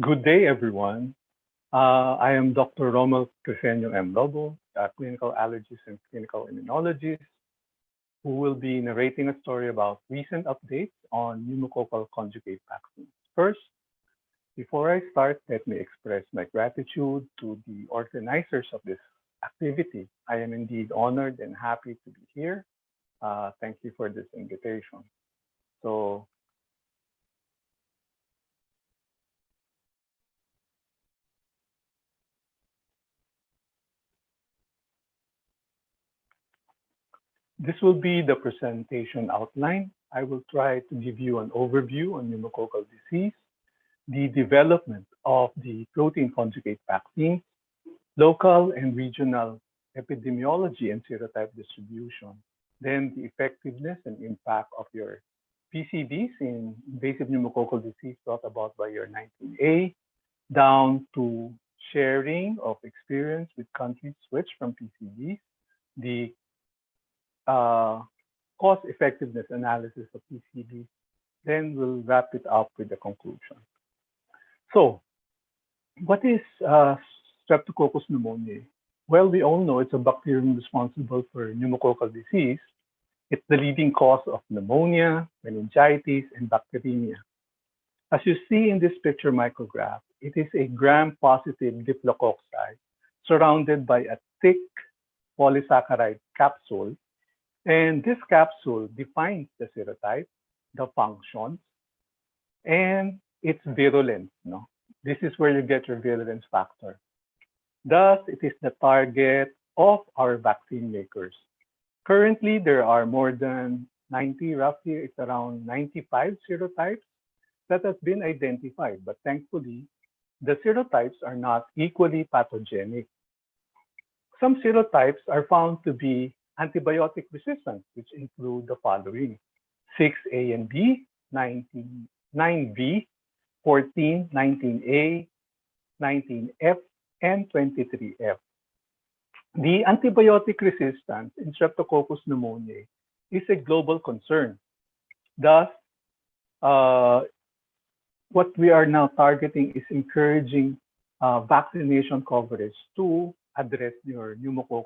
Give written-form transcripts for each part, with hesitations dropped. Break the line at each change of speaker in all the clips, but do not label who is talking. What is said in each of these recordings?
Good day, everyone. I am Dr. Rommel Crescenio M. Lobo, a clinical allergist and clinical immunologist, who will be narrating a story about recent updates on pneumococcal conjugate vaccines. First, before I start, let me express my gratitude to the organizers of this activity. I am indeed honored and happy to be here. Thank you for this invitation. So, this will be the presentation outline. I will try to give you an overview on pneumococcal disease, the development of the protein conjugate vaccines, local and regional epidemiology and serotype distribution, then the effectiveness and impact of your PCVs in invasive pneumococcal disease brought about by your 19A, down to sharing of experience with countries switched from PCVs, the uh, cost effectiveness analysis of PCVs, then we'll wrap it up with the conclusion. So, what is Streptococcus pneumoniae? Well, we all know it's a bacterium responsible for pneumococcal disease. It's the leading cause of pneumonia, meningitis, and bacteremia. As you see in this picture micrograph, it is a gram-positive diplococci surrounded by a thick polysaccharide capsule. And this capsule defines the serotype, the functions, and its virulence. No? This is where you get your virulence factor. Thus, it is the target of our vaccine makers. Currently, there are more than 90, roughly, it's around 95 serotypes that have been identified, but thankfully, the serotypes are not equally pathogenic. Some serotypes are found to be antibiotic resistant, which include the following: 6A and B, 9B, 14, 19A, 19F, and 23F. The antibiotic resistance in Streptococcus pneumoniae is a global concern. Thus, uh, what we are now targeting is encouraging vaccination coverage to address your pneumococcal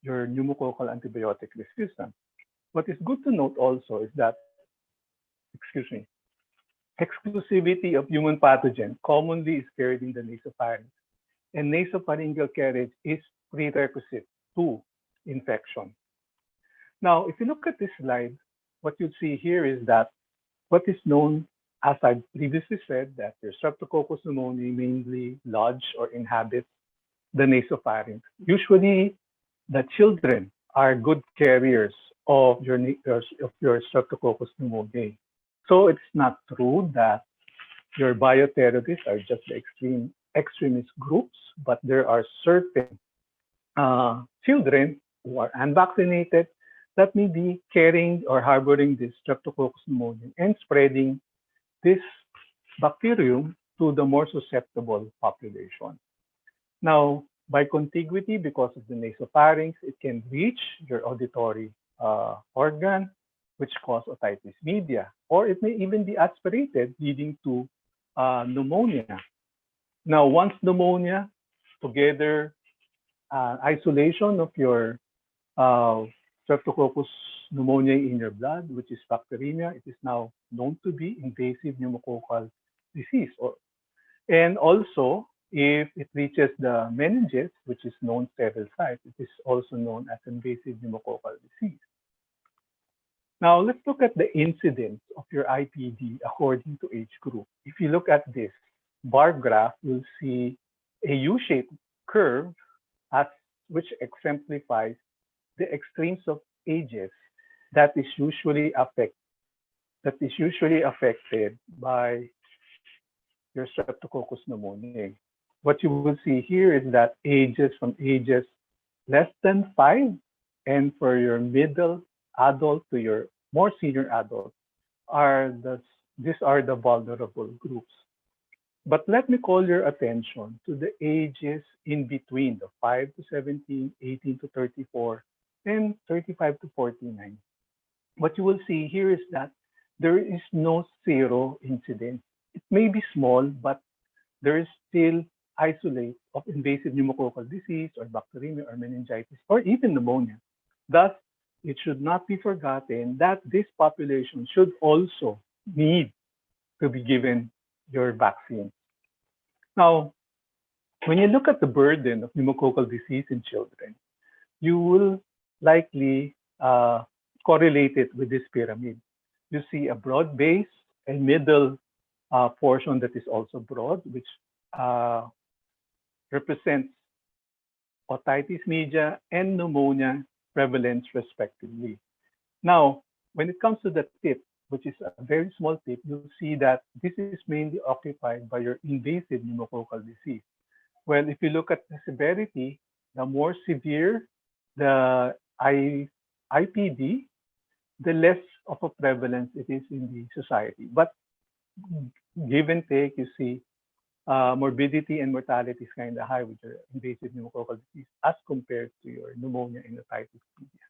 antibiotic resistance. What is good to note also is that, excuse me, exclusivity of human pathogen commonly is carried in the nasopharynx, and nasopharyngeal carriage is prerequisite to infection. Now, if you look at this slide, what you see here is that what is known, as I previously said, that your Streptococcus pneumoniae mainly lodge or inhabit the nasopharynx. Usually, the children are good carriers of your Streptococcus pneumoniae. So it's not true that your bioterrorists are just the extremist groups, but there are certain children who are unvaccinated that may be carrying or harboring this Streptococcus pneumoniae and spreading this bacterium to the more susceptible population. Now, by contiguity, because of the nasopharynx, it can reach your auditory organ, which cause otitis media, or it may even be aspirated, leading to pneumonia. Now, once pneumonia, together isolation of your uh, Streptococcus pneumoniae in your blood, which is bacteremia, it is now known to be invasive pneumococcal disease. And also, if it reaches the meninges, which is known sterile site, it is also known as invasive pneumococcal disease. Now, let's look at the incidence of your IPD according to age group. If you look at this bar graph, you'll see a U-shaped curve as which exemplifies the extremes of ages that is usually affected by your Streptococcus pneumoniae. What you will see here is that ages from ages less than 5 and for your middle adult to your more senior adult are these are the vulnerable groups. But let me call your attention to the ages in between the 5 to 17, 18 to 34, and 35 to 49. What you will see here is that there is no zero incidence. It may be small, but there is still isolates of invasive pneumococcal disease or bacteremia or meningitis or even pneumonia. Thus, it should not be forgotten that this population should also need to be given your vaccine. Now, when you look at the burden of pneumococcal disease in children, you will likely correlate it with this pyramid. You see a broad base, a middle portion that is also broad, which uh, represents otitis media and pneumonia prevalence respectively. Now, when it comes to the tip, which is a very small tip, you'll see that this is mainly occupied by your invasive pneumococcal disease. Well, if you look at the severity, the more severe the IPD, the less of a prevalence it is in the society. But give and take, you see, morbidity and mortality is kind of high with your invasive pneumococcal disease as compared to your pneumonia and otitis media.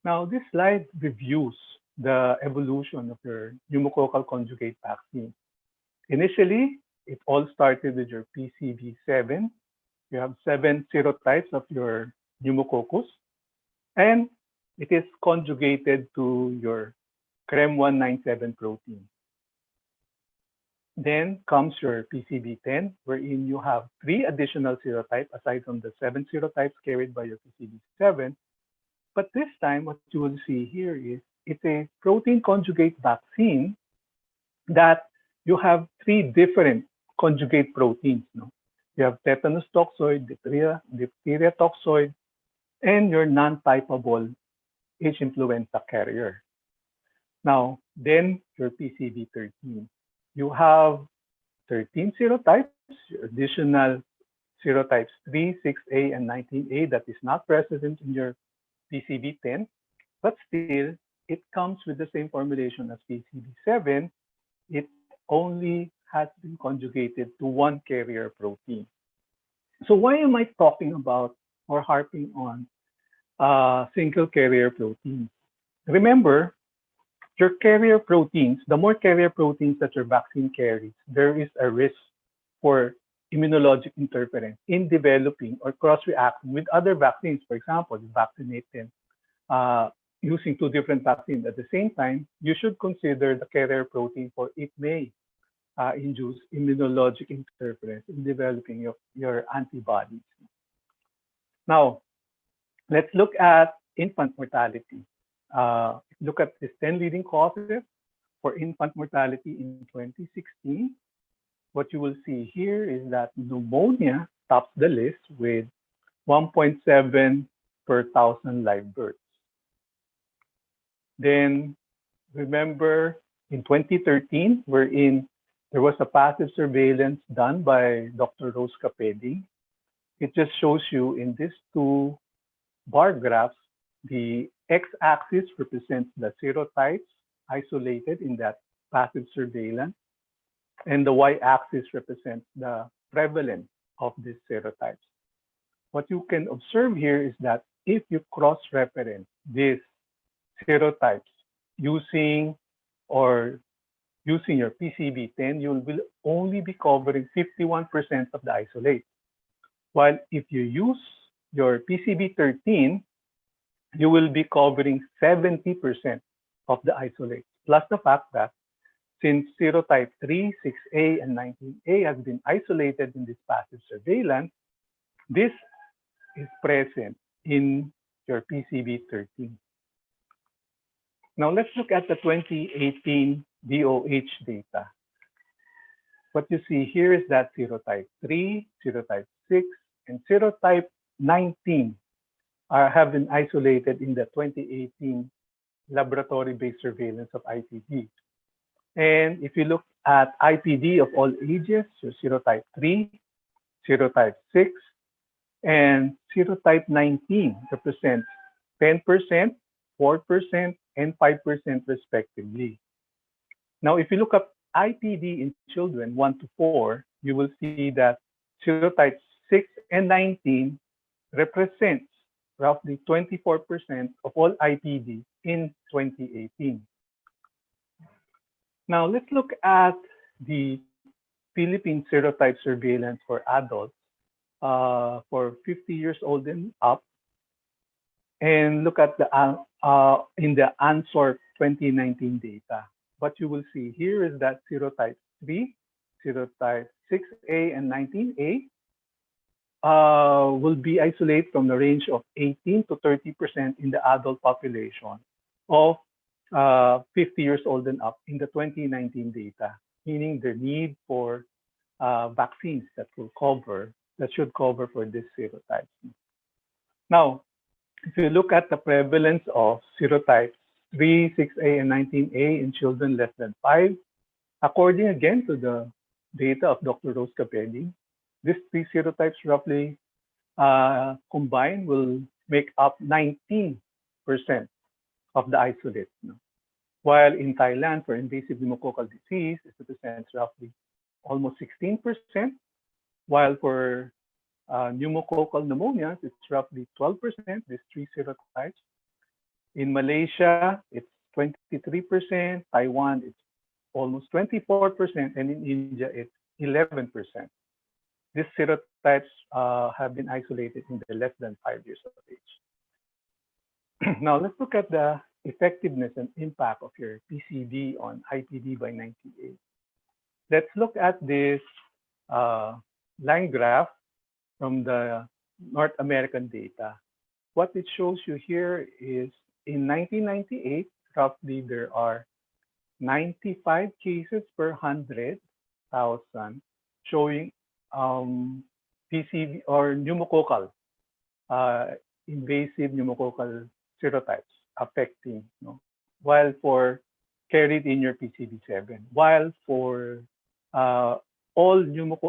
Now, this slide reviews the evolution of your pneumococcal conjugate vaccine. Initially, it all started with your PCV7. You have 7 serotypes of your pneumococcus, and it is conjugated to your CREM197 protein. Then comes your PCV10, wherein you have 3 additional serotypes aside from the 7 serotypes carried by your PCV7. But this time, what you will see here is it's a protein conjugate vaccine that you have 3 different conjugate proteins. No? You have tetanus toxoid, diphtheria toxoid, and your non-typable H. influenza carrier. Now, then your PCV13. You have 13 serotypes, additional serotypes 3, 6A, and 19A that is not present in your PCV10, but still, it comes with the same formulation as PCV7. It only has been conjugated to one carrier protein. So why am I talking about or harping on single carrier proteins? Remember, your carrier proteins, the more carrier proteins that your vaccine carries, there is a risk for immunologic interference in developing or cross-reacting with other vaccines. For example, you vaccinate them using 2 different vaccines at the same time, you should consider the carrier protein for it may induce immunologic interference in developing your antibodies. Now, let's look at infant mortality. Look at these 10 leading causes for infant mortality in 2016. What you will see here is that pneumonia tops the list with 1.7 per thousand live births. Then remember in 2013, wherein there was a passive surveillance done by Dr. Rose Capedi. It just shows you in these 2 bar graphs, the x-axis represents the serotypes isolated in that passive surveillance, and the y-axis represents the prevalence of these serotypes. What you can observe here is that if you cross-reference these serotypes using your PCV10, you will only be covering 51% of the isolate. While if you use your PCV13, you will be covering 70% of the isolate. Plus the fact that since serotype 3, 6A, and 19A has been isolated in this passive surveillance, this is present in your PCV13. Now let's look at the 2018 DOH data. What you see here is that serotype 3, serotype 6, and serotype 19 have been isolated in the 2018 laboratory-based surveillance of IPD. And if you look at IPD of all ages, so serotype 3, serotype 6, and serotype 19 represents 10%, 4%, and 5% respectively. Now, if you look at IPD in children 1 to 4, you will see that serotypes 6 and 19 represents roughly 24% of all IPD in 2018. Now, let's look at the Philippine serotype surveillance for adults for 50 years old and up, and look at the in the ANSOR 2019 data. What you will see here is that serotype 3, serotype 6A, and 19A will be isolated from the range of 18 to 30% in the adult population of 50 years old and up in the 2019 data, meaning the need for vaccines that should cover for this serotype. Now, if you look at the prevalence of serotypes 3, 6A, and 19A in children less than 5, according again to the data of Dr. Rose Capelli, these three serotypes roughly combined will make up 19% of the isolates. While in Thailand, for invasive pneumococcal disease, it represents roughly almost 16%, while for pneumococcal pneumonias, it's roughly 12%, these three serotypes. In Malaysia, it's 23%, Taiwan, it's almost 24%, and in India, it's 11%. These serotypes have been isolated in the less than 5 years of age. Now, let's look at the effectiveness and impact of your PCV on IPD by 98. Let's look at this line graph from the North American data. What it shows you here is in 1998, roughly there are 95 cases per 100,000 showing PCV or pneumococcal, invasive pneumococcal serotypes affecting, while for carried in your PCV7, while for all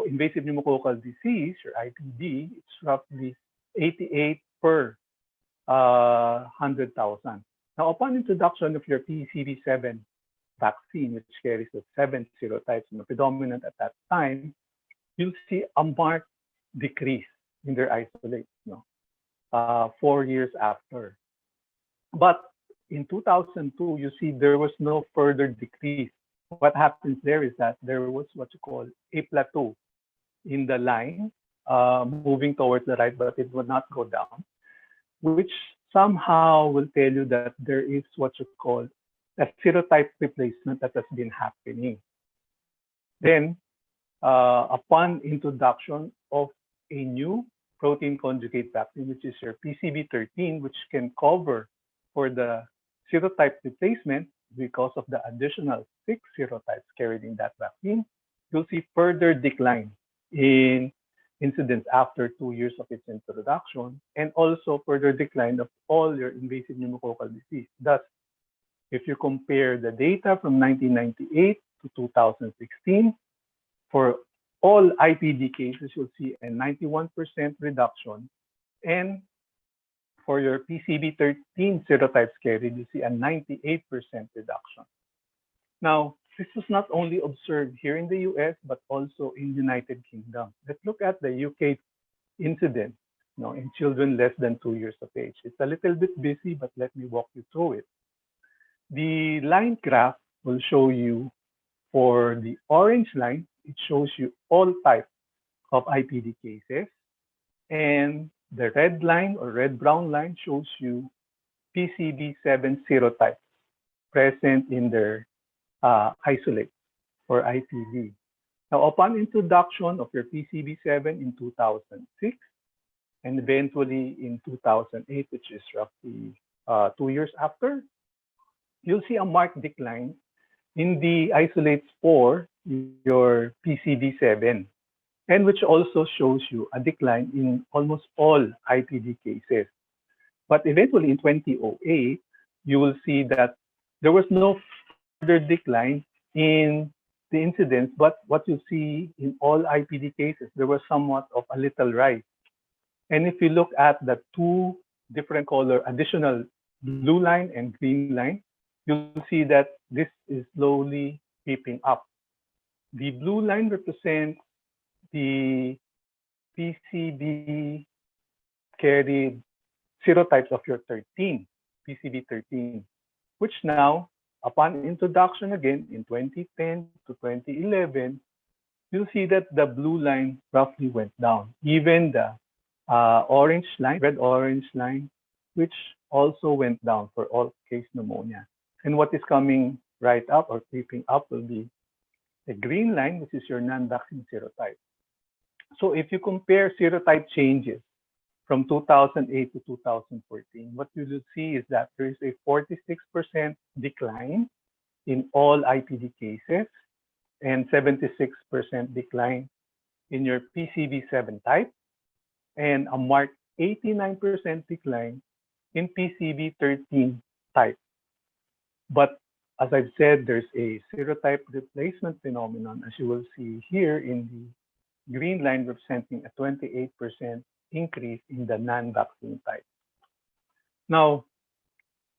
invasive pneumococcal disease, or IPD, it's roughly 88 per 100,000. Now, upon introduction of your PCV7 vaccine, which carries the 7 serotypes, predominant at that time, you'll see a marked decrease in their isolates 4 years after. But in 2002, you see there was no further decrease. What happens there is that there was what you call a plateau in the line, moving towards the right, but it would not go down, which somehow will tell you that there is what you call a serotype replacement that has been happening. Then, upon introduction of a new protein conjugate vaccine, which is your PCV13, which can cover for the serotype replacement because of the additional 6 serotypes carried in that vaccine, you'll see further decline in incidence after 2 years of its introduction, and also further decline of all your invasive pneumococcal disease. Thus, if you compare the data from 1998 to 2016, for all IPD cases, you'll see a 91% reduction. And for your PCV13 serotypes carried, you see a 98% reduction. Now, this was not only observed here in the US, but also in the United Kingdom. Let's look at the UK incidence in children less than 2 years of age. It's a little bit busy, but let me walk you through it. The line graph will show you, for the orange line, it shows you all types of IPD cases. And the red line or red-brown line shows you PCV7 serotypes present in their isolate for IPD. Now, upon introduction of your PCV7 in 2006, and eventually in 2008, which is roughly 2 years after, you'll see a marked decline in the isolates for your PCV7, and which also shows you a decline in almost all IPD cases. But eventually in 2008, you will see that there was no further decline in the incidence, but what you see in all IPD cases, there was somewhat of a little rise. And if you look at the two different color, additional blue line and green line, you'll see that this is slowly creeping up. The blue line represents the PCV carried serotypes of your 13, PCV13, which now, upon introduction again in 2010 to 2011, you'll see that the blue line roughly went down. Even the orange line, red-orange line, which also went down for all case pneumonia. And what is coming right up or creeping up will be the green line, which is your non-vaccine serotype. So if you compare serotype changes from 2008 to 2014, what you will see is that there is a 46% decline in all IPD cases and 76% decline in your PCV7 type and a marked 89% decline in PCV13 type. But as I've said, there's a serotype replacement phenomenon, as you will see here in the green line representing a 28% increase in the non-vaccine type. Now,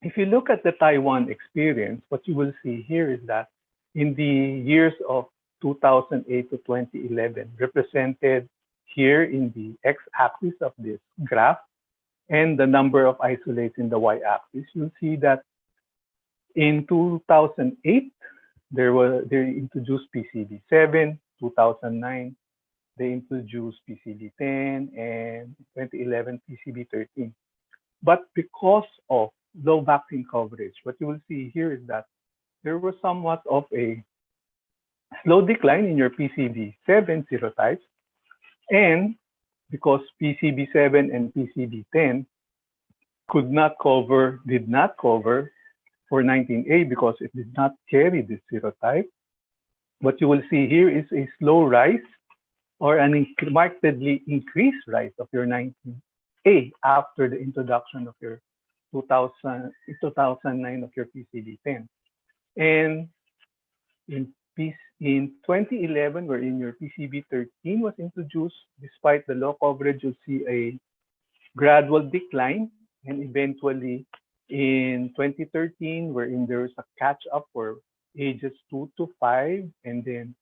if you look at the Taiwan experience, what you will see here is that in the years of 2008 to 2011, represented here in the x-axis of this graph, and the number of isolates in the y-axis, you'll see that in 2008, they introduced PCV7, 2009, they introduced PCV10, and 2011, PCV13. But because of low vaccine coverage, what you will see here is that there was somewhat of a slow decline in your PCV7 serotypes, and because PCV7 and PCV10 did not cover for 19A because it did not carry this serotype, what you will see here is a slow rise or an markedly increased rise of your 19A after the introduction of your 2009 of your PCV10. And in 2011, wherein your PCV13 was introduced, despite the low coverage, you'll see a gradual decline, and eventually in 2013, wherein there was a catch-up for ages 2 to 5, and then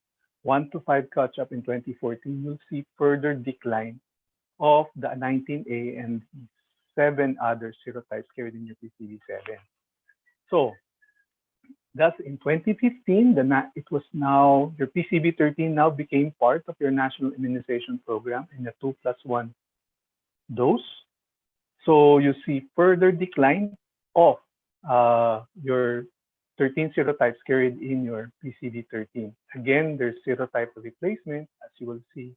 1 to 5 catch-up in 2014, you'll see further decline of the 19A and 7 other serotypes carried in your PCV7. So thus in 2015, it was now, your PCV13 now became part of your national immunization program in a 2+1 dose. So you see further decline of your 13 serotypes carried in your PCV13. Again, there's serotype replacement, as you will see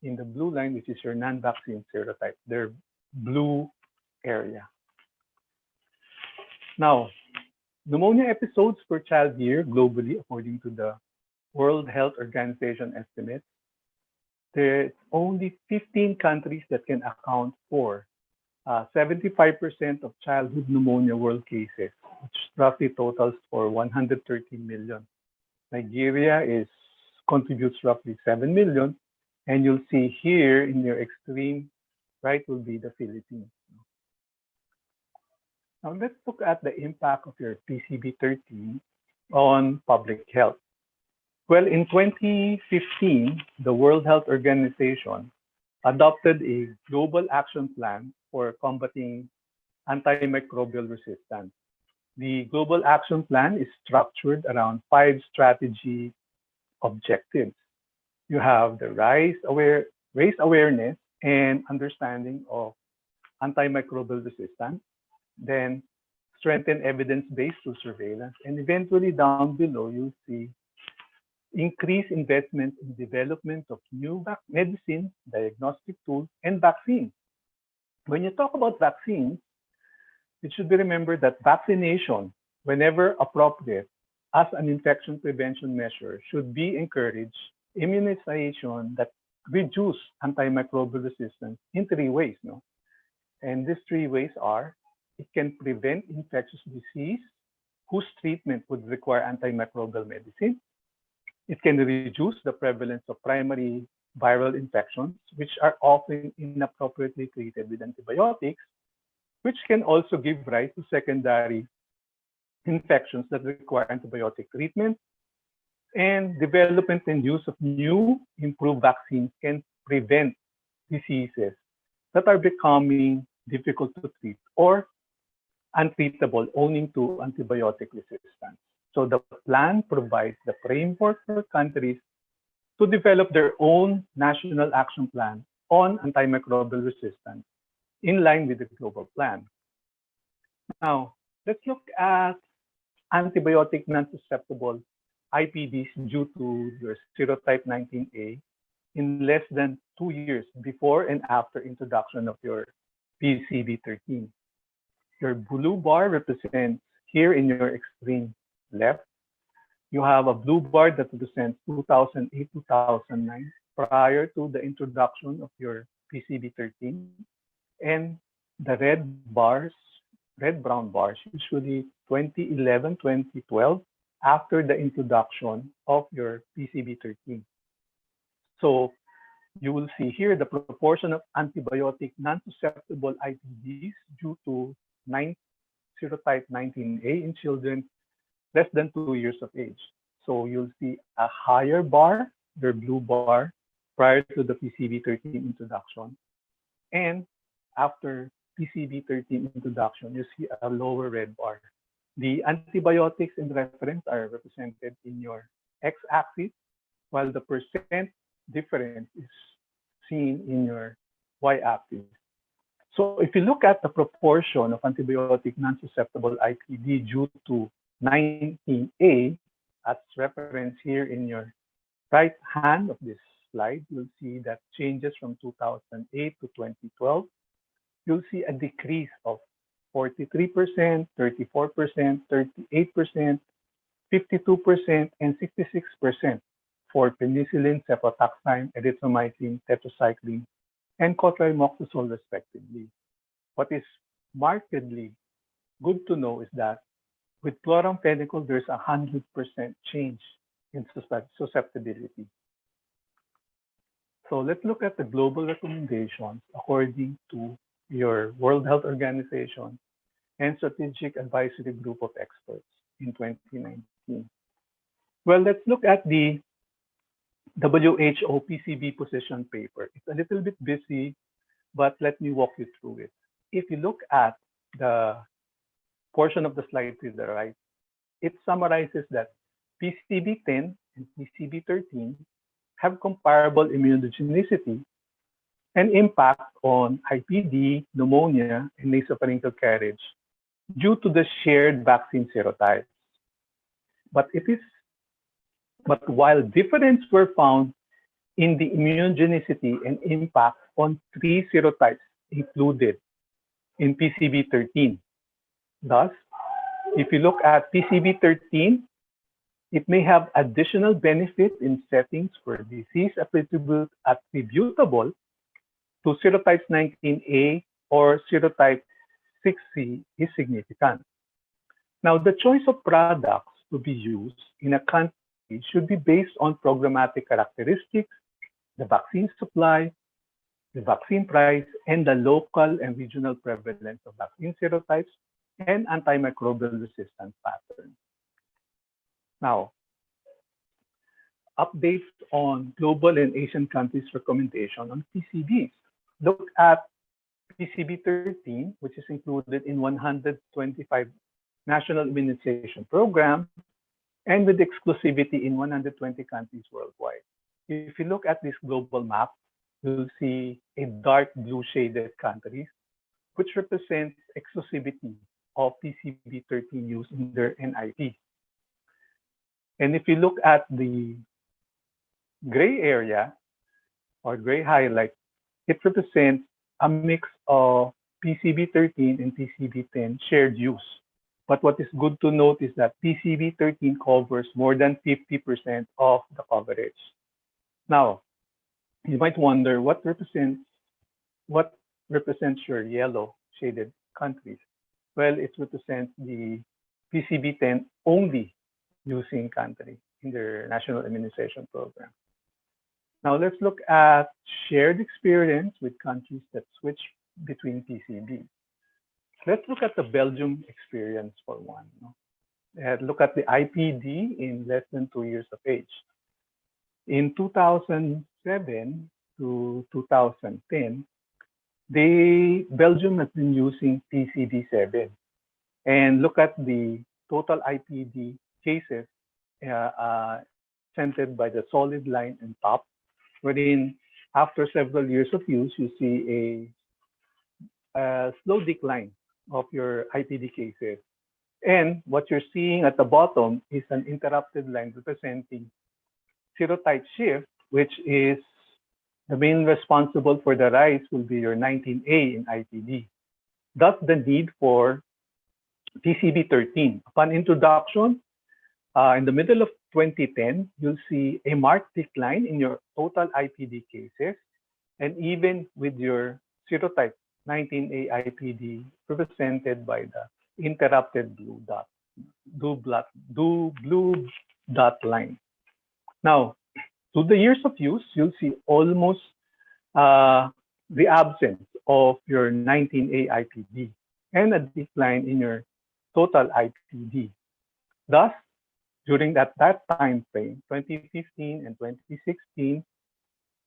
in the blue line, which is your non-vaccine serotype, their blue area. Now, pneumonia episodes per child year globally, according to the World Health Organization estimates, there's only 15 countries that can account for 75% of childhood pneumonia world cases, which roughly totals for 113 million. Nigeria contributes roughly 7 million, and you'll see here in your extreme right will be the Philippines. Now let's look at the impact of your PCV13 on public health. Well, in 2015, the World Health Organization adopted a global action plan for combating antimicrobial resistance. The global action plan is structured around 5 strategy objectives. You have the raise awareness and understanding of antimicrobial resistance, then strengthen evidence-based through surveillance, and eventually down below you'll see increased investment in development of new medicines, diagnostic tools, and vaccines. When you talk about vaccines, it should be remembered that vaccination, whenever appropriate, as an infection prevention measure, should be encouraged. Immunization that reduce antimicrobial resistance in 3 ways. No? And these 3 ways are, it can prevent infectious disease whose treatment would require antimicrobial medicine. It can reduce the prevalence of primary viral infections, which are often inappropriately treated with antibiotics, which can also give rise to secondary infections that require antibiotic treatment. And development and use of new improved vaccines can prevent diseases that are becoming difficult to treat or untreatable owing to antibiotic resistance. So the plan provides the framework for countries to develop their own national action plan on antimicrobial resistance in line with the global plan. Now, let's look at antibiotic non-susceptible IPDs due to your serotype 19A in less than 2 years before and after introduction of your PCB13. Your blue bar represents here in your extreme left, you have a blue bar that represents 2008-2009 prior to the introduction of your PCB13, and the red-brown bars, usually 2011-2012 after the introduction of your PCB13. So you will see here the proportion of antibiotic non-susceptible IPDs due to serotype 19A in children less than 2 years of age. So you'll see a higher bar, your blue bar, prior to the PCB13 introduction. And after PCB13 introduction, you see a lower red bar. The antibiotics in reference are represented in your x-axis, while the percent difference is seen in your y-axis. So if you look at the proportion of antibiotic non-susceptible IPD due to 19A, as referenced here in your right hand of this slide, you'll see that changes from 2008 to 2012. You'll see a decrease of 43%, 34%, 38%, 52%, and 66% for penicillin, cefotaxime, erythromycin, tetracycline, and cotrimoxazole respectively. What is markedly good to know is that with chloramphenicol, there's 100% change in susceptibility. So let's look at the global recommendations according to your World Health Organization and Strategic Advisory Group of Experts in 2019. Well, let's look at the WHO PCB position paper. It's a little bit busy, but let me walk you through it. If you look at the portion of the slide to the right, it summarizes that PCB10 and PCB13 have comparable immunogenicity and impact on IPD, pneumonia, and nasopharyngeal carriage due to the shared vaccine serotypes. But while differences were found in the immunogenicity and impact on 3 serotypes included in PCB13. Thus, if you look at PCB13, it may have additional benefit in settings where disease attributable to serotypes 19A or serotype 6C is significant. Now, the choice of products to be used in a country should be based on programmatic characteristics, the vaccine supply, the vaccine price, and the local and regional prevalence of vaccine serotypes and antimicrobial resistance patterns. Now, updates on global and Asian countries' recommendation on PCBs. Look at PCB13, which is included in 125 national immunization programs and with exclusivity in 120 countries worldwide. If you look at this global map, you'll see a dark blue shaded countries, which represents exclusivity of PCB13 use in their NIP. And if you look at the gray area or gray highlight, it represents a mix of PCB13 and PCB10 shared use. But what is good to note is that PCB13 covers more than 50% of the coverage. Now, you might wonder what represents your yellow shaded countries. Well, it represents the PCB10 only using country in their national immunization program. Now let's look at shared experience with countries that switch between PCB. Let's look at the Belgium experience for one. Look at the IPD in less than 2 years of age. In 2007 to 2010, Belgium has been using PCB7. And look at the total IPD cases represented by the solid line and top, wherein after several years of use, you see a slow decline of your IPD cases. And what you're seeing at the bottom is an interrupted line representing serotype shift, which is the main responsible for the rise will be your 19A in IPD. Thus, the need for PCB13. Upon introduction, in the middle of 2010, you'll see a marked decline in your total IPD cases, and even with your serotype 19A IPD represented by the interrupted blue dot line. Now, through the years of use, you'll see almost the absence of your 19A IPD and a decline in your total IPD. Thus, during that time frame, 2015 and 2016,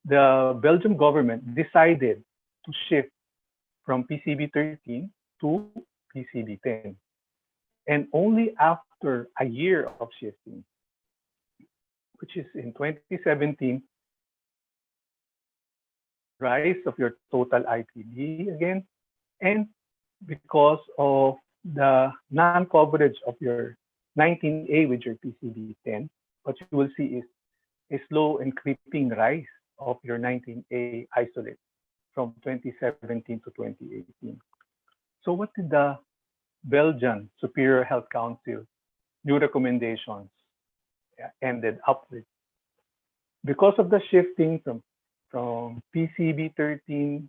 the Belgian government decided to shift from PCB13 to PCB10. And only after a year of shifting, which is in 2017, rise of your total IPD again, and because of the non-coverage of your 19A with your PCB10, what you will see is a slow and creeping rise of your 19A isolate from 2017 to 2018. So what did the Belgian Superior Health Council new recommendations ended up with? Because of the shifting from PCB13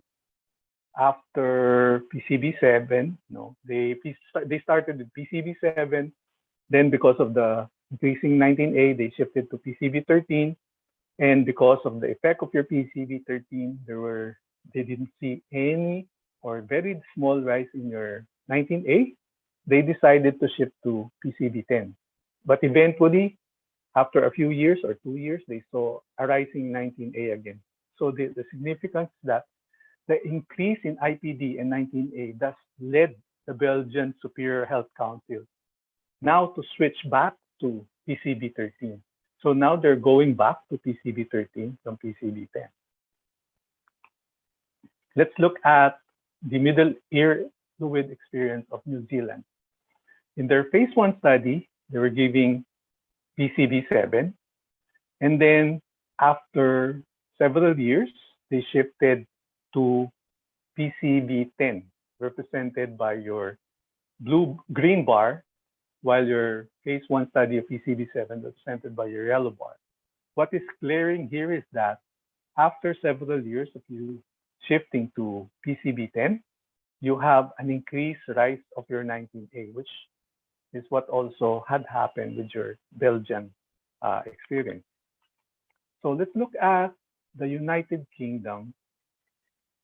after PCB7, they started with PCB7. Then because of the increasing 19A, they shifted to PCB13. And because of the effect of your PCB13, they didn't see any or very small rise in your 19A. They decided to shift to PCB10. But eventually, after a few years or 2 years, they saw a rising 19A again. So the significance that the increase in IPD and 19A thus led the Belgian Superior Health Council now to switch back to PCB13. So now they're going back to PCB13 from PCB10. Let's look at the middle ear fluid experience of New Zealand. In their phase 1 study, they were giving PCB7. And then after several years, they shifted to PCB10, represented by your green bar, while your phase 1 study of PCB7 represented by your yellow bar. What is clearing here is that after several years of you shifting to PCB10, you have an increased rise of your 19A, which is what also had happened with your Belgian experience. So let's look at the United Kingdom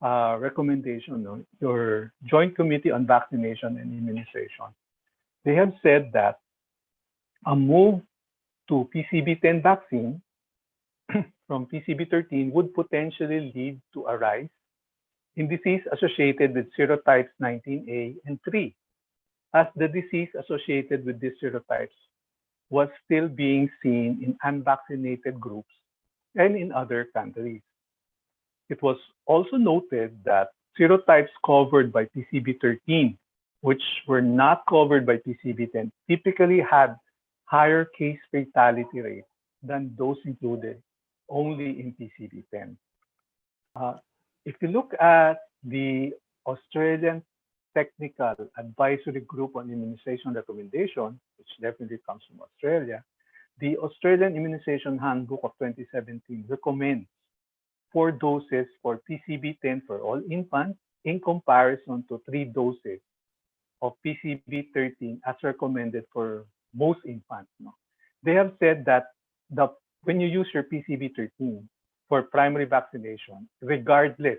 recommendation, your Joint Committee on Vaccination and Immunization. They have said that a move to PCB10 vaccine from PCB13 would potentially lead to a rise in disease associated with serotypes 19A and 3, as the disease associated with these serotypes was still being seen in unvaccinated groups and in other countries. It was also noted that serotypes covered by PCB13, which were not covered by PCB10, typically had higher case fatality rates than those included only in PCB10. If you look at the Australian Technical Advisory Group on Immunization Recommendation, which definitely comes from Australia, the Australian Immunization Handbook of 2017 recommends 4 doses for PCB10 for all infants in comparison to 3 doses of PCB13 as recommended for most infants. They have said that when you use your PCB13 for primary vaccination, regardless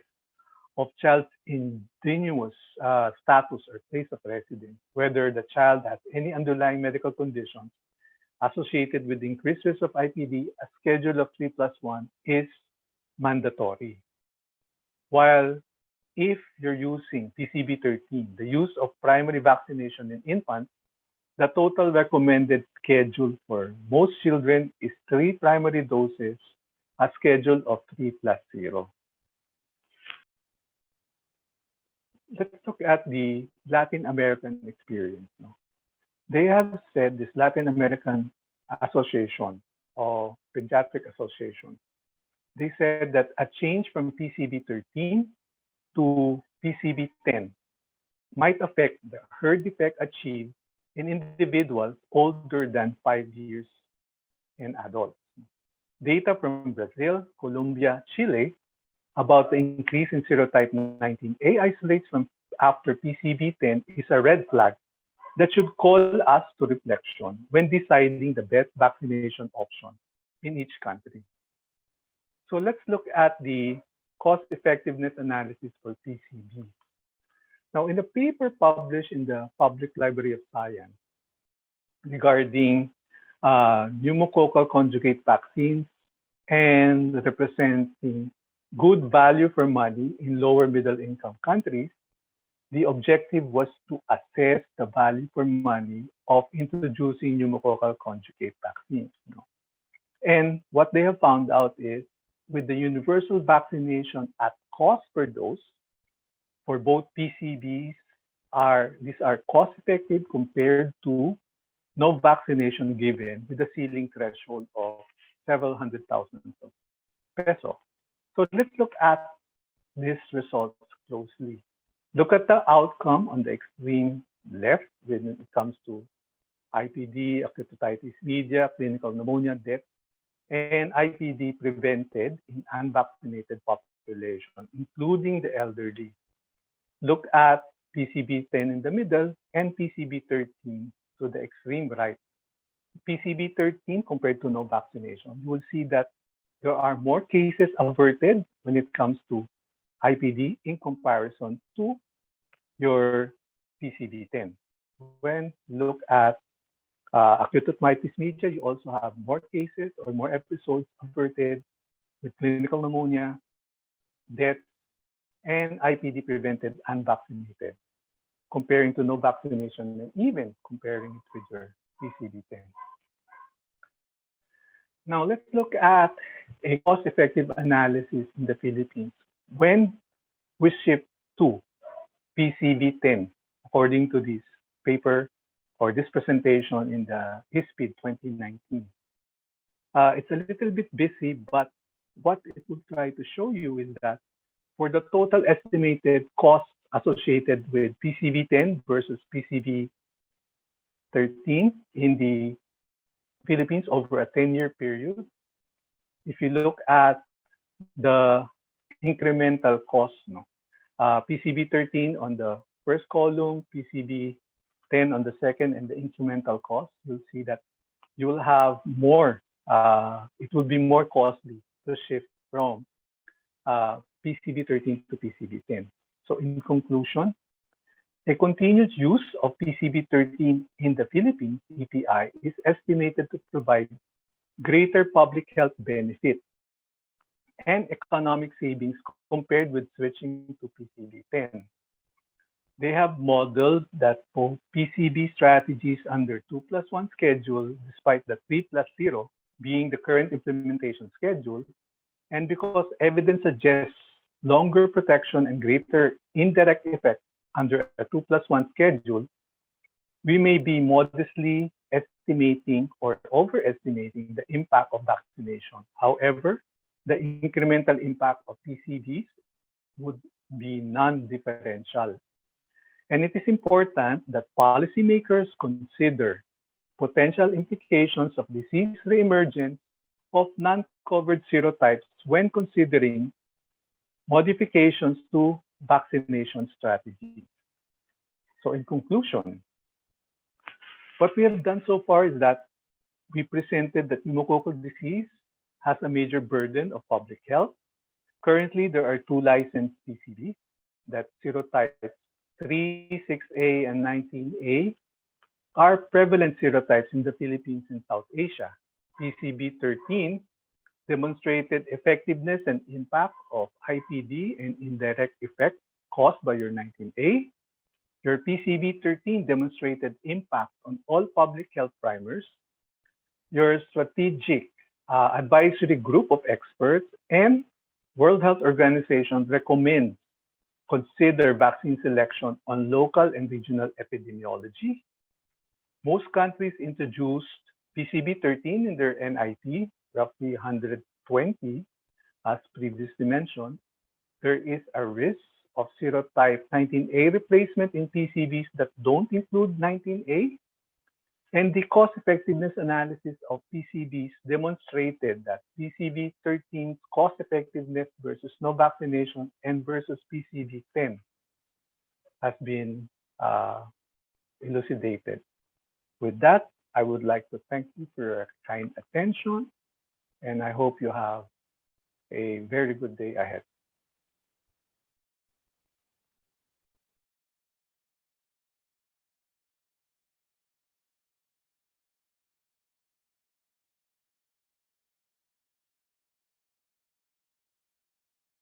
of child's indigenous status or place of residence, whether the child has any underlying medical conditions associated with increased risk of IPD, a schedule of 3+1 is mandatory. While if you're using PCB13, the use of primary vaccination in infants The total recommended schedule for most children is 3 primary doses, a schedule of 3+0. Let's look at the Latin American experience. No? They have said, this Latin American Association or Pediatric Association, they said that a change from PCB 13 to PCB 10 might affect the herd effect achieved in individuals older than 5 years in adults. Data from Brazil, Colombia, Chile about the increase in serotype 19A isolates from after PCB10 is a red flag that should call us to reflection when deciding the best vaccination option in each country. So let's look at the cost effectiveness analysis for PCB. Now, in a paper published in the Public Library of Science regarding pneumococcal conjugate vaccines and representing good value for money in lower middle income countries, the objective was to assess the value for money of introducing pneumococcal conjugate vaccines. And what they have found out is with the universal vaccination at cost per dose for both PCBs these are cost effective compared to no vaccination given with a ceiling threshold of several hundred thousands of peso. So let's look at these results closely. Look at the outcome on the extreme left when it comes to IPD, acute otitis media, clinical pneumonia, death, and IPD prevented in unvaccinated population, including the elderly. Look at PCB10 in the middle and PCB13 to the extreme right. PCB13 compared to no vaccination, you will see that there are more cases averted when it comes to IPD in comparison to your PCB10. When you look at acute otitis media, you also have more cases or more episodes averted with clinical pneumonia, death, and IPD prevented unvaccinated, comparing to no vaccination and even comparing it with your PCB10. Now let's look at a cost-effective analysis in the Philippines when we shift to PCB10, according to this paper or this presentation in the ISPID 2019. It's a little bit busy, but what it will try to show you is that for the total estimated cost associated with PCB10 versus PCB13 in the Philippines over a 10-year period, if you look at the incremental cost, PCB13 on the first column, PCB10 on the second, and the incremental cost, you'll see that you will have more, it will be more costly to shift from PCB13 to PCB10. So in conclusion, a continued use of PCB13 in the Philippines, EPI, is estimated to provide greater public health benefit and economic savings compared with switching to PCB10. They have modeled that both PCB strategies under 2+1 schedule, despite the 3+0 being the current implementation schedule, and because evidence suggests longer protection and greater indirect effect under a 2+1 schedule, we may be modestly estimating or overestimating the impact of vaccination. However, the incremental impact of PCBs would be non-differential. And it is important that policymakers consider potential implications of disease reemergence of non-covered serotypes when considering modifications to vaccination strategies. So in conclusion, what we have done so far is that we presented that pneumococcal disease has a major burden of public health. Currently, there are 2 licensed PCBs, that serotypes 3, 6A, and 19A are prevalent serotypes in the Philippines and South Asia. PCB13 demonstrated effectiveness and impact of IPD and indirect effect caused by your 19A. Your PCB13 demonstrated impact on all public health primers. Your strategic advisory group of experts and World Health Organization recommend consider vaccine selection on local and regional epidemiology. Most countries introduced PCB13 in their NIT, roughly 120, as previously mentioned. There is a risk of serotype 19A replacement in PCBs that don't include 19A. And the cost effectiveness analysis of PCBs demonstrated that PCB13's cost effectiveness versus no vaccination and versus PCB10 has been uh, elucidated. With that, I would like to thank you for your kind attention, and I hope you have a very good day ahead.